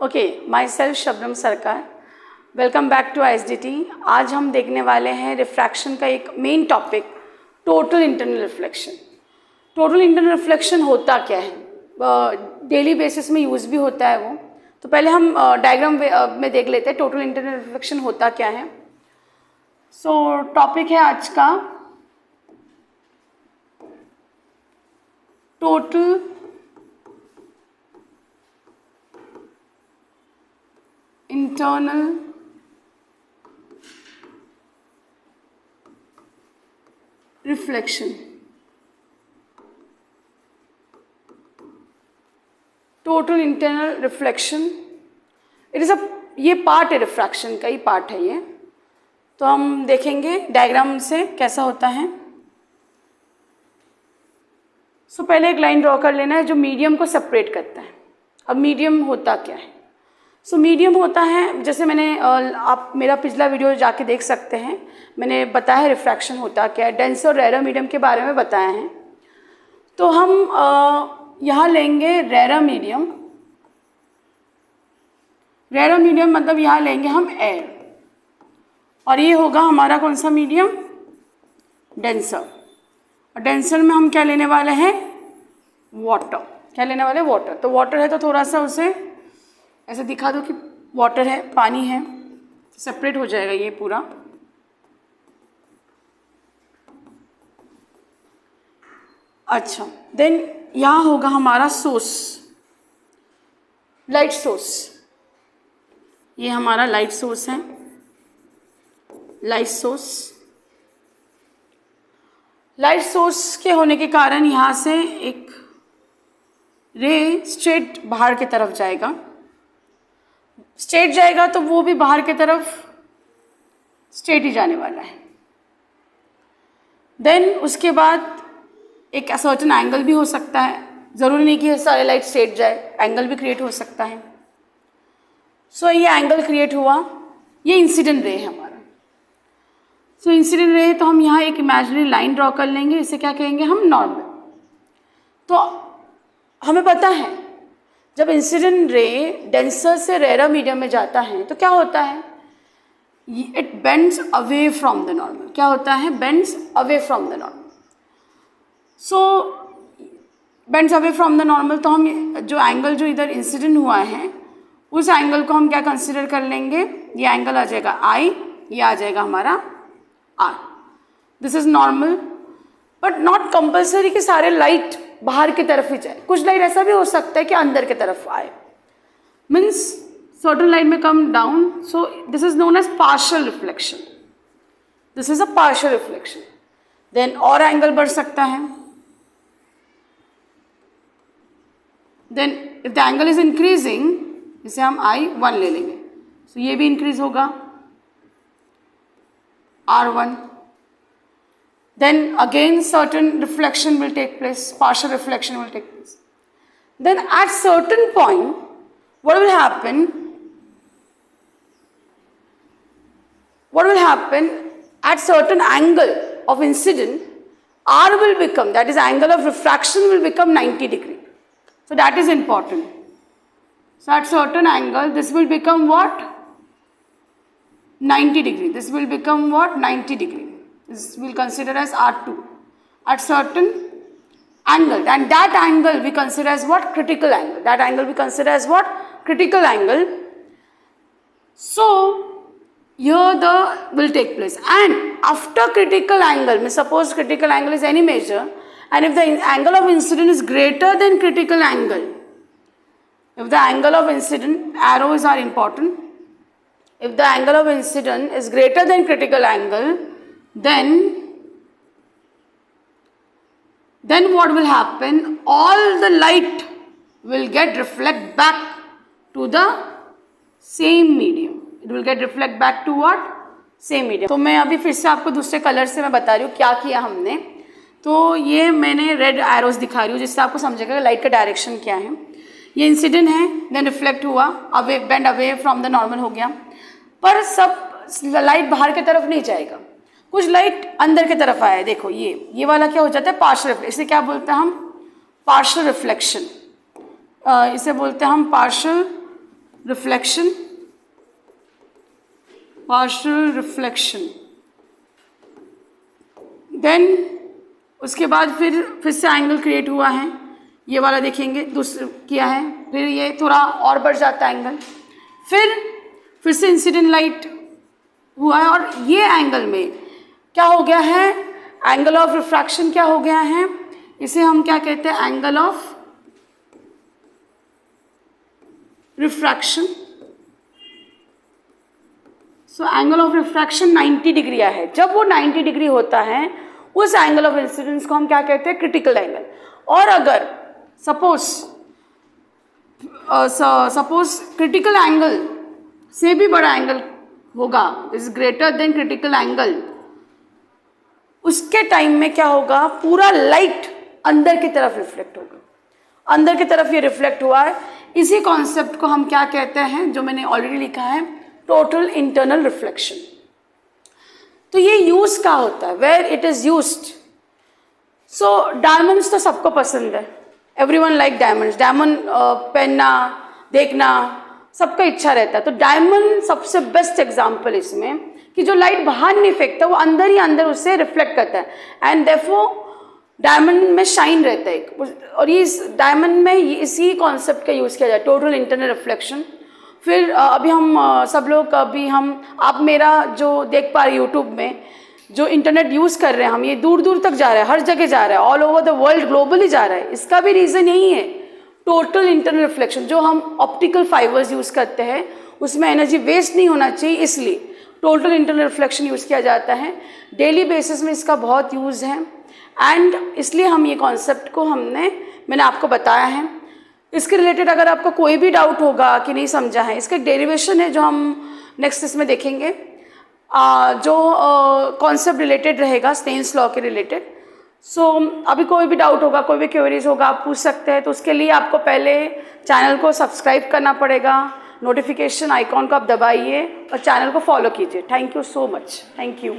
Okay, my self Shabnam सरकार, welcome back to ISDT। आज हम देखने वाले हैं रिफ्रैक्शन का एक main topic, total internal reflection. Total internal reflection होता क्या है, डेली बेसिस में यूज़ भी होता है वो। तो पहले हम डायग्राम में देख लेते हैं टोटल इंटरनल रिफ्लेक्शन होता क्या है। सो टॉपिक है आज का total internal reflection. Total internal reflection it is ये पार्ट है, रिफ्रैक्शन का ही पार्ट है ये। तो हम देखेंगे डायग्राम से कैसा होता है। सो पहले एक लाइन ड्रॉ कर लेना है जो मीडियम को सेपरेट करता है। अब मीडियम होता क्या है? सो मीडियम होता है, जैसे मैंने आप मेरा पिछला वीडियो जाके देख सकते हैं, मैंने बताया है रिफ्रैक्शन होता क्या है, डेंस और रेयर मीडियम के बारे में बताया है। तो हम यहाँ लेंगे रेयर मीडियम। रेयर मीडियम मतलब यहाँ लेंगे हम एयर, और ये होगा हमारा कौन सा मीडियम? डेंसर। और डेंसर में हम क्या लेने वाले हैं? वाटर। क्या लेने वाले? वाटर। तो वाटर है तो थोड़ा सा उसे ऐसे दिखा दो कि वाटर है, पानी है, सेपरेट हो जाएगा ये पूरा। अच्छा, देन यहाँ होगा हमारा सोर्स, लाइट सोर्स। ये हमारा लाइट सोर्स है, लाइट सोर्स। लाइट सोर्स के होने के कारण यहाँ से एक रे स्ट्रेट बाहर की तरफ जाएगा। स्ट्रेट जाएगा तो वो भी बाहर की तरफ स्ट्रेट ही जाने वाला है। देन उसके बाद एक सर्टेन एंगल भी हो सकता है, ज़रूरी नहीं कि सारे लाइट स्ट्रेट जाए, एंगल भी क्रिएट हो सकता है। सो ये एंगल क्रिएट हुआ, ये इंसिडेंट रे है हमारा। सो इंसिडेंट रे तो हम यहाँ एक इमेजिनरी लाइन ड्रॉ कर लेंगे, इसे क्या कहेंगे हम? नॉर्मल। तो हमें पता है जब इंसिडेंट रे डेंसर से रेयर मीडियम में जाता है तो क्या होता है? It bends away from the normal. क्या होता है? Bends away from the normal. So bends away from the normal, तो हम जो एंगल जो इधर इंसिडेंट हुआ है उस एंगल को हम क्या कंसिडर कर लेंगे? ये एंगल आ जाएगा I, ये आ जाएगा हमारा R। This is normal, but not compulsory कि सारे लाइट बाहर की तरफ ही जाए। कुछ लाइट ऐसा भी हो सकता है कि अंदर की तरफ आए, मीन्स सर्टेन लाइट में come down. So this is known as partial reflection. This is a partial reflection. Then और एंगल बढ़ सकता है। Then if the angle is increasing, इसे हम I1 ले लेंगे, सो ये भी इंक्रीज होगा R1. Then again certain reflection will take place, partial reflection will take place. Then at certain point, what will happen? What will happen at certain angle of incident, R will become, that is angle of refraction will become 90 degree. So that is important. So at certain angle, this will become what? 90 degree. This will become what? 90 degree. This we'll consider as R2 at certain angle, and that angle we consider as what? Critical angle. That angle we consider as what? Critical angle. So here the will take place, and after critical angle, means suppose critical angle is any measure, and if the angle of incident is greater than critical angle, if the angle of incident, arrows are important, if the angle of incident is greater than critical angle, then what will happen? All the light will get reflect back to the same medium. It will get reflect back to what? Same medium. तो मैं अभी फिर से आपको दूसरे colour से मैं बता रही हूँ क्या किया हमने। तो ये मैंने रेड एरोज दिखा रही हूँ जिससे आपको समझेगा लाइट का डायरेक्शन क्या है। ये इंसिडेंट है, देन रिफ्लेक्ट हुआ, away bend away from the normal हो गया, पर सब लाइट बाहर की तरफ नहीं जाएगा, कुछ लाइट अंदर की तरफ आया है। देखो ये वाला क्या हो जाता है? पार्शियल। इसे क्या बोलते हैं हम? Partial reflection. इसे बोलते हैं हम partial reflection, partial reflection. Then उसके बाद फिर से एंगल क्रिएट हुआ है, ये वाला देखेंगे दूसरा किया है, फिर ये थोड़ा और बढ़ जाता है एंगल, फिर से इंसिडेंट लाइट हुआ है, और ये एंगल में क्या हो गया है, एंगल ऑफ रिफ्रैक्शन क्या हो गया है, इसे हम क्या कहते हैं, angle of refraction. So angle of refraction 90 degree है। जब वो 90 डिग्री होता है उस एंगल ऑफ इंसिडेंस को हम क्या कहते हैं, क्रिटिकल एंगल। और अगर सपोज क्रिटिकल एंगल से भी बड़ा एंगल होगा, is greater than critical angle, उसके टाइम में क्या होगा, पूरा लाइट अंदर की तरफ रिफ्लेक्ट होगा, अंदर की तरफ ये रिफ्लेक्ट हुआ है। इसी कॉन्सेप्ट को हम क्या कहते हैं, जो मैंने ऑलरेडी लिखा है, टोटल इंटरनल रिफ्लेक्शन। तो ये यूज क्या होता है, where it is used. So diamonds तो सबको पसंद है, एवरीवन लाइक डायमंड्स, डायमंड पहनना देखना सबका इच्छा रहता है। तो डायमंड सबसे बेस्ट एग्जाम्पल इसमें, कि जो लाइट बाहर नहीं फेंकता वो अंदर ही अंदर उससे रिफ्लेक्ट करता है, एंड देयरफॉर डायमंड में शाइन रहता है। और ये इस डायमंड में इसी कॉन्सेप्ट का यूज़ किया जाए, टोटल इंटरनल रिफ्लेक्शन। फिर अभी हम सब लोग आप मेरा जो देख पा रहे यूट्यूब में, जो इंटरनेट यूज़ कर रहे हैं हम, ये दूर दूर तक जा रहा है, हर जगह जा रहा है, all over the world, globally जा रहा है। इसका भी रीज़न यही है, टोटल इंटरनल रिफ्लेक्शन। जो हम ऑप्टिकल फाइबर्स यूज़ करते हैं उसमें एनर्जी वेस्ट नहीं होना चाहिए, इसलिए टोटल इंटरनल रिफ्लेक्शन यूज़ किया जाता है। डेली बेसिस में इसका बहुत यूज़ है, एंड इसलिए हम ये कॉन्सेप्ट को मैंने आपको बताया है। इसके रिलेटेड अगर आपको कोई भी डाउट होगा कि नहीं समझा है, इसका एक डेरिवेशन है जो हम नेक्स्ट इसमें देखेंगे, जो कॉन्सेप्ट रिलेटेड रहेगा स्टेन्स लॉ के रिलेटेड। सो अभी कोई भी डाउट होगा, कोई भी क्वेरीज होगा, आप पूछ सकते हैं। तो उसके लिए आपको पहले चैनल को सब्सक्राइब करना पड़ेगा, नोटिफिकेशन आइकॉन को आप दबाइए और चैनल को फॉलो कीजिए। Thank you so much, thank you.